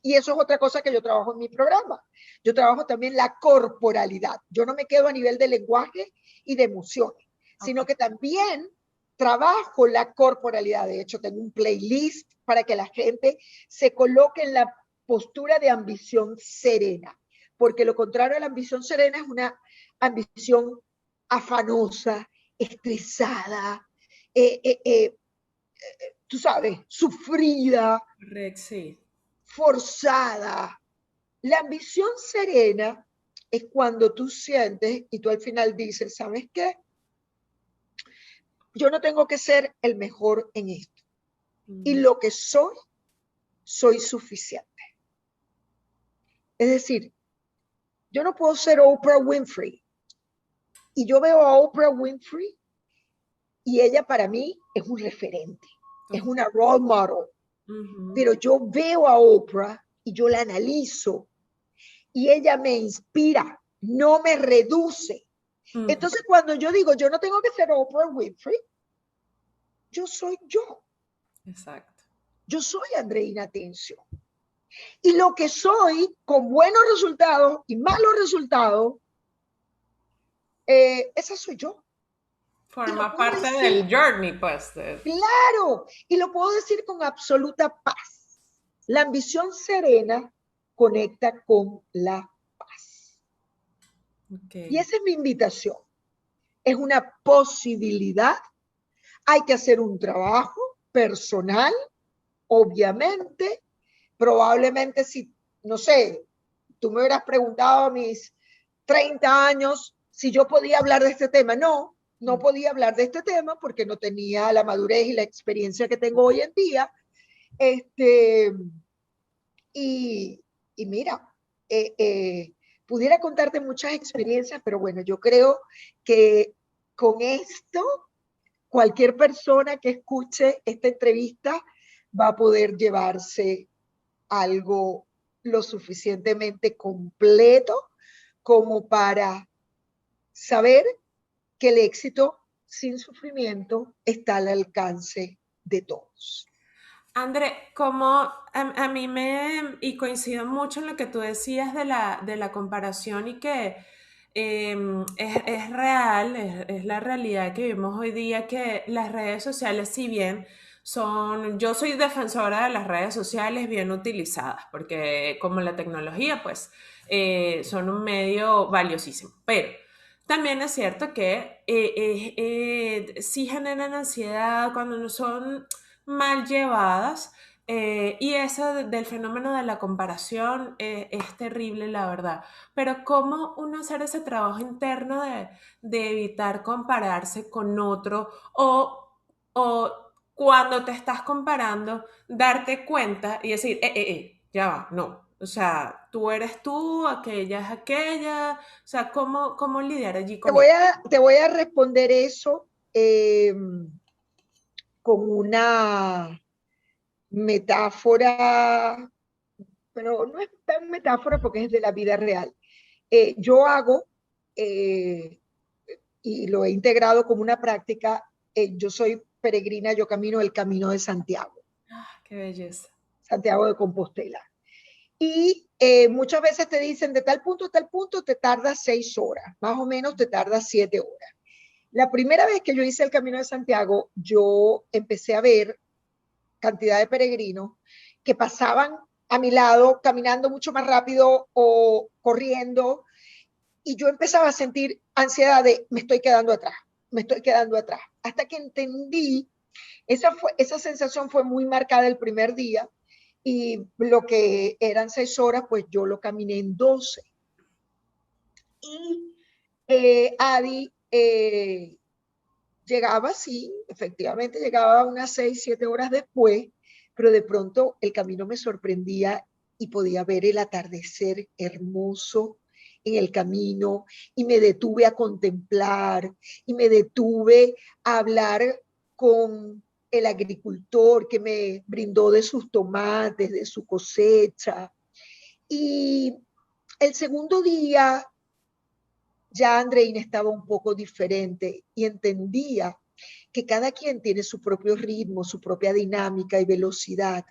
y eso es otra cosa que yo trabajo en mi programa. Yo trabajo también la corporalidad. Yo no me quedo a nivel de lenguaje y de emociones, sino que también trabajo la corporalidad. De hecho, tengo un playlist para que la gente se coloque en la postura de ambición serena, porque lo contrario a la ambición serena es una ambición afanosa, estresada, tú sabes, sufrida, Correcto, sí. forzada. La ambición serena es cuando tú sientes y tú al final dices, ¿sabes qué? Yo no tengo que ser el mejor en esto. Y lo que soy, soy suficiente. Es decir, yo no puedo ser Oprah Winfrey. Y yo veo a Oprah Winfrey y ella para mí es un referente, es una role model. Pero yo veo a Oprah y yo la analizo y ella me inspira, no me reduce. Entonces, cuando yo digo, yo no tengo que ser Oprah Winfrey, yo soy yo. Exacto. Yo soy Andreina Tencio. Y lo que soy, con buenos resultados y malos resultados, esa soy yo. Y lo Forma puedo parte decir, del journey, pues. claro, y lo puedo decir con absoluta paz. La ambición serena conecta con la paz. Okay. Y esa es mi invitación. Es una posibilidad. Hay que hacer un trabajo personal, obviamente. Probablemente si, no sé, tú me hubieras preguntado a mis 30 años si yo podía hablar de este tema. No, no podía hablar de este tema porque no tenía la madurez y la experiencia que tengo hoy en día. Y, y mira, pudiera contarte muchas experiencias, pero bueno, yo creo que con esto cualquier persona que escuche esta entrevista va a poder llevarse algo lo suficientemente completo como para saber que el éxito sin sufrimiento está al alcance de todos. André, como a mí y coincido mucho en lo que tú decías de la comparación y que es real, es la realidad que vivimos hoy día, que las redes sociales, si bien yo soy defensora de las redes sociales bien utilizadas, porque como la tecnología, pues son un medio valiosísimo, pero también es cierto que sí generan ansiedad cuando no son mal llevadas. Y eso del fenómeno de la comparación es terrible, la verdad. Pero ¿cómo uno hacer ese trabajo interno de evitar compararse con otro o cuando te estás comparando, darte cuenta y decir, ya va, no. O sea, tú eres tú, aquella es aquella. O sea, ¿cómo lidiar allí Te con voy eso? a, te voy a responder eso con una metáfora, pero no es tan metáfora porque es de la vida real. Yo hago, eh, y lo he integrado como una práctica, yo soy peregrina, yo camino el camino de Santiago, Qué belleza. Santiago de Compostela. Y muchas veces te dicen de tal punto a tal punto te tardas 6 horas, más o menos te tardas 7 horas. La primera vez que yo hice el Camino de Santiago, yo empecé a ver cantidad de peregrinos que pasaban a mi lado caminando mucho más rápido o corriendo, y yo empezaba a sentir ansiedad de me estoy quedando atrás, me estoy quedando atrás. Hasta que entendí, esa sensación fue muy marcada el primer día, y lo que eran 6 horas, pues yo lo caminé en 12. Y Adi llegaba, sí, efectivamente llegaba unas 6, 7 horas después, pero de pronto el camino me sorprendía y podía ver el atardecer hermoso en el camino, y me detuve a contemplar y me detuve a hablar con el agricultor que me brindó de sus tomates, de su cosecha. Y El segundo día ya Andreina estaba un poco diferente y entendía que cada quien tiene su propio ritmo, su propia dinámica y velocidad.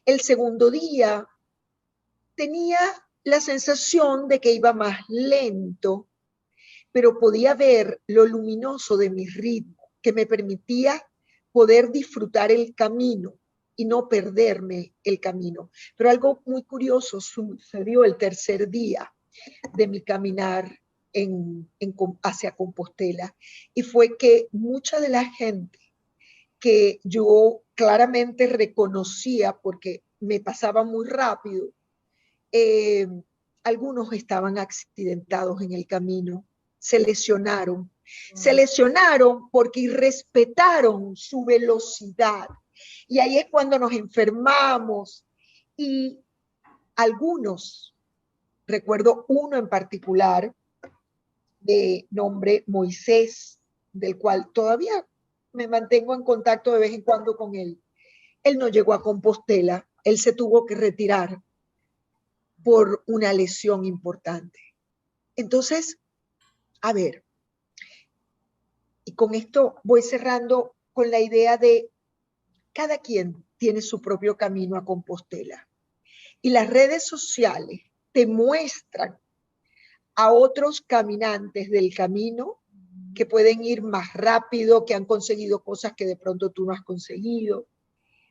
El segundo día tenía la sensación de que iba más lento, pero podía ver lo luminoso de mi ritmo, que me permitía poder disfrutar el camino y no perderme el camino. Pero algo muy curioso sucedió el tercer día de mi caminar hacia Compostela, y fue que mucha de la gente que yo claramente reconocía porque me pasaba muy rápido, eh, algunos estaban accidentados en el camino, se lesionaron. Se lesionaron porque irrespetaron su velocidad. Y ahí es cuando nos enfermamos. Y algunos, recuerdo uno en particular, de nombre Moisés, del cual todavía me mantengo en contacto de vez en cuando con él. Él no llegó a Compostela, él se tuvo que retirar por una lesión importante. Entonces, a ver, y con esto voy cerrando con la idea de cada quien tiene su propio camino a Compostela. Y las redes sociales te muestran a otros caminantes del camino que pueden ir más rápido, que han conseguido cosas que de pronto tú no has conseguido,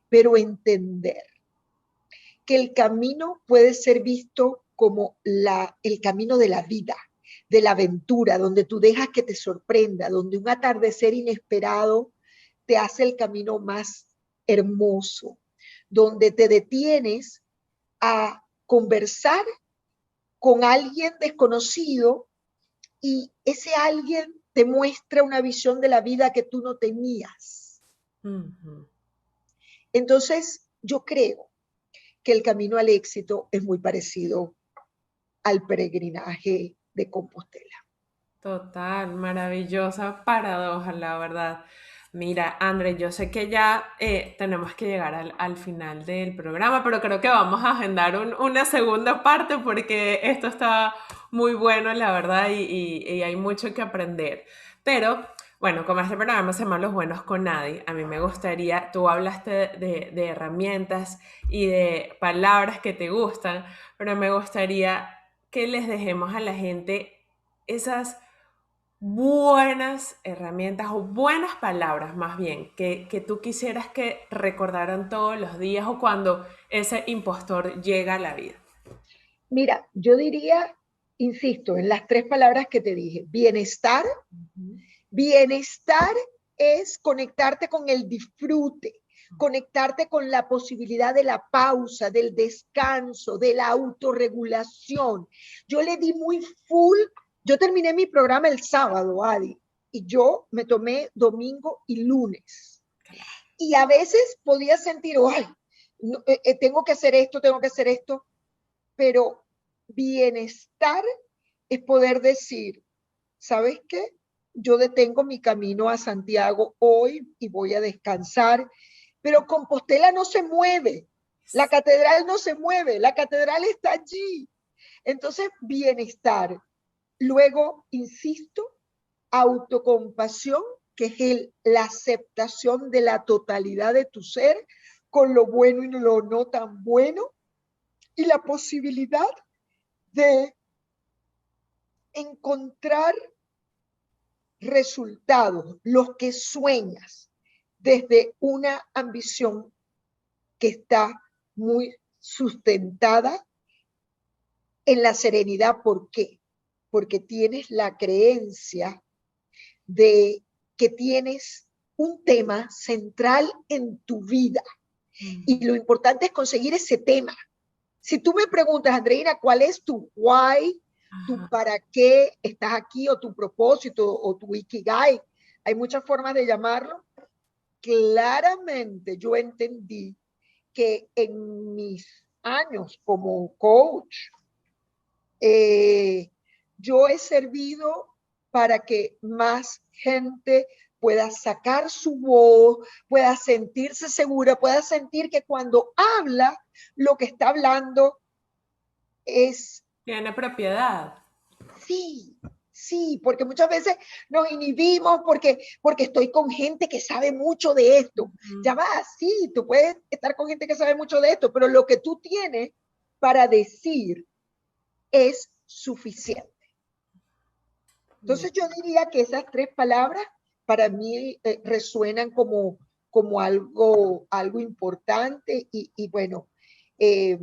pero entender que el camino puede ser visto como el camino de la vida, de la aventura, donde tú dejas que te sorprenda, donde un atardecer inesperado te hace el camino más hermoso, donde te detienes a conversar con alguien desconocido y ese alguien te muestra una visión de la vida que tú no tenías. Uh-huh. Entonces, yo creo que el camino al éxito es muy parecido al peregrinaje de Compostela. Total, maravillosa paradoja, la verdad. Mira, André, yo sé que ya tenemos que llegar al final del programa, pero creo que vamos a agendar una segunda parte porque esto está muy bueno, la verdad, y hay mucho que aprender. Pero, bueno, como este programa se llama Los Buenos con Nadie, a mí me gustaría, tú hablaste de herramientas y de palabras que te gustan, pero me gustaría que les dejemos a la gente esas buenas herramientas o buenas palabras más bien que tú quisieras que recordaran todos los días o cuando ese impostor llega a la vida? Mira, yo diría, insisto, en las tres palabras que te dije, bienestar. Uh-huh. Bienestar es conectarte con el disfrute, conectarte con la posibilidad de la pausa, del descanso, de la autorregulación. Yo le di muy full. Yo terminé mi programa el sábado, Adi, y yo me tomé domingo y lunes. Y a veces podía sentir, ay, no, tengo que hacer esto, pero bienestar es poder decir, ¿sabes qué? Yo detengo mi camino a Santiago hoy y voy a descansar, pero Compostela no se mueve, la catedral no se mueve, la catedral está allí. Entonces, bienestar. Luego, insisto, autocompasión, que es la aceptación de la totalidad de tu ser, con lo bueno y lo no tan bueno, y la posibilidad de encontrar resultados, los que sueñas, desde una ambición que está muy sustentada en la serenidad. ¿Por qué? Porque tienes la creencia de que tienes un tema central en tu vida. Y lo importante es conseguir ese tema. Si tú me preguntas, Andreina, ¿cuál es tu why? ¿Tu para qué estás aquí? O tu propósito, o tu ikigai. Hay muchas formas de llamarlo. Claramente yo entendí que en mis años como coach, yo he servido para que más gente pueda sacar su voz, pueda sentirse segura, pueda sentir que cuando habla, lo que está hablando es Tiene propiedad. Sí, sí, porque muchas veces nos inhibimos porque estoy con gente que sabe mucho de esto. Ujú. Ya va, sí, tú puedes estar con gente que sabe mucho de esto, pero lo que tú tienes para decir es suficiente. Me- Entonces yo diría que esas tres palabras para mí resuenan como algo importante y bueno, eh,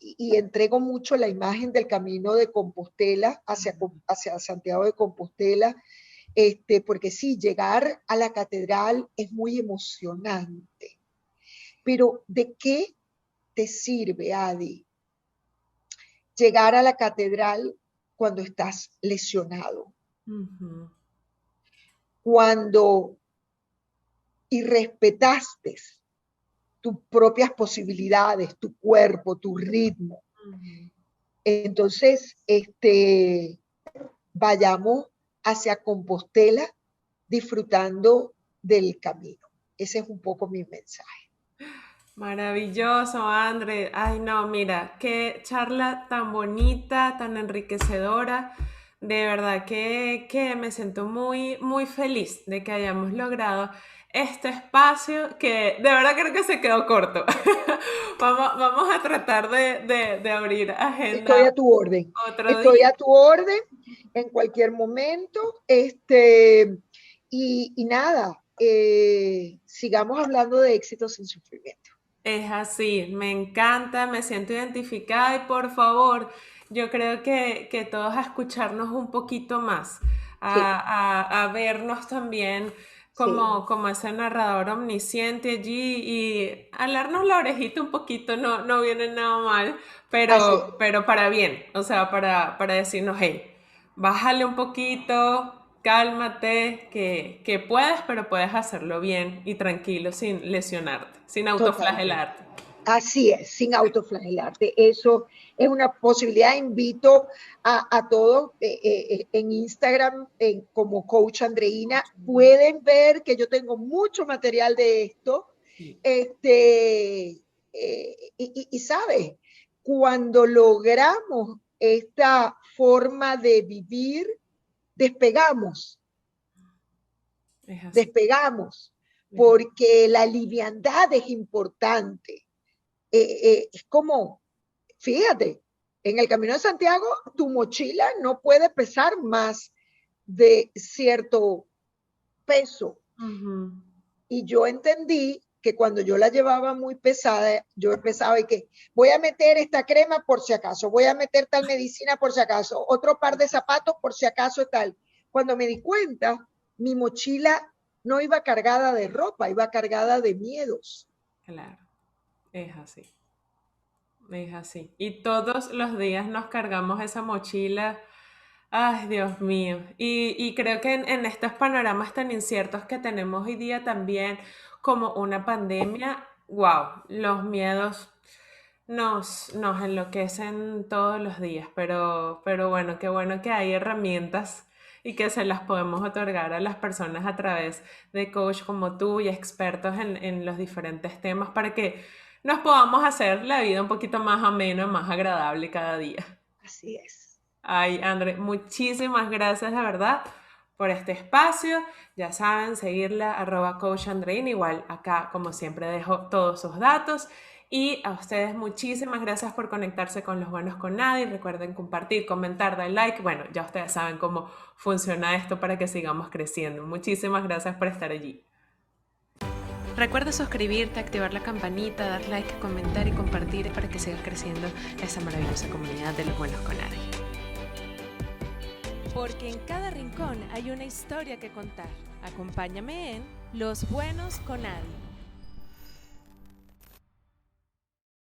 y entrego mucho la imagen del camino de Compostela hacia Santiago de Compostela, porque sí, llegar a la catedral es muy emocionante, pero ¿de qué te sirve, Adi, llegar a la catedral cuando estás lesionado? Ujú. Cuando respetaste tus propias posibilidades, tu cuerpo, tu ritmo. Ujú. Entonces, vayamos hacia Compostela disfrutando del camino. Ese es un poco mi mensaje. Maravilloso, André. Ay, no, mira, qué charla tan bonita, tan enriquecedora. De verdad que me siento muy, muy feliz de que hayamos logrado este espacio que de verdad creo que se quedó corto. Vamos a tratar de abrir Estoy agenda a tu orden. otro Estoy día. a tu orden en cualquier momento. Y nada, sigamos hablando de éxito sin sufrimiento. Es así, me encanta, me siento identificada y por favor, yo creo que todos a escucharnos un poquito más, Sí, a vernos también sí, como ese narrador omnisciente allí y alarnos la orejita un poquito, no viene nada mal, así es, pero para bien, o sea, para decirnos, hey, bájale un poquito, cálmate, que puedes, pero puedes hacerlo bien y tranquilo, sin lesionarte, sin totalmente. autoflagelarte. Así es, sin autoflagelarte. Eso es una posibilidad. Invito a todos en Instagram como Coach Andreina. Pueden ver que yo tengo mucho material de esto. Sí. ¿Sabes? Cuando logramos esta forma de vivir, despegamos, Es así. despegamos, Es así. porque la liviandad es importante. Es como, fíjate, en el Camino de Santiago, tu mochila no puede pesar más de cierto peso. Ujú. Y yo entendí que cuando yo la llevaba muy pesada, yo empezaba y que voy a meter esta crema por si acaso, voy a meter tal medicina por si acaso, otro par de zapatos por si acaso tal. Cuando me di cuenta, mi mochila no iba cargada de ropa, iba cargada de miedos. Claro, es así. Es así. Y todos los días nos cargamos esa mochila. Ay, Dios mío. Y creo que en estos panoramas tan inciertos que tenemos hoy día también, como una pandemia, wow, los miedos nos enloquecen todos los días. Pero bueno, qué bueno que hay herramientas y que se las podemos otorgar a las personas a través de coach como tú y expertos en los diferentes temas para que nos podamos hacer la vida un poquito más amena, más agradable cada día. Así es. Ay, André, muchísimas gracias de verdad por este espacio. Ya saben, seguirla, @coach Andreina. Igual acá, como siempre, dejo todos sus datos. Y a ustedes muchísimas gracias por conectarse con Los Buenos con Nadie. Recuerden compartir, comentar, dar like. Bueno, ya ustedes saben cómo funciona esto para que sigamos creciendo. Muchísimas gracias por estar allí. Recuerda suscribirte, activar la campanita, dar like, comentar y compartir para que siga creciendo esta maravillosa comunidad de Los Buenos con Nadie. Porque en cada rincón hay una historia que contar. Acompáñame en Los Buenos con Adi.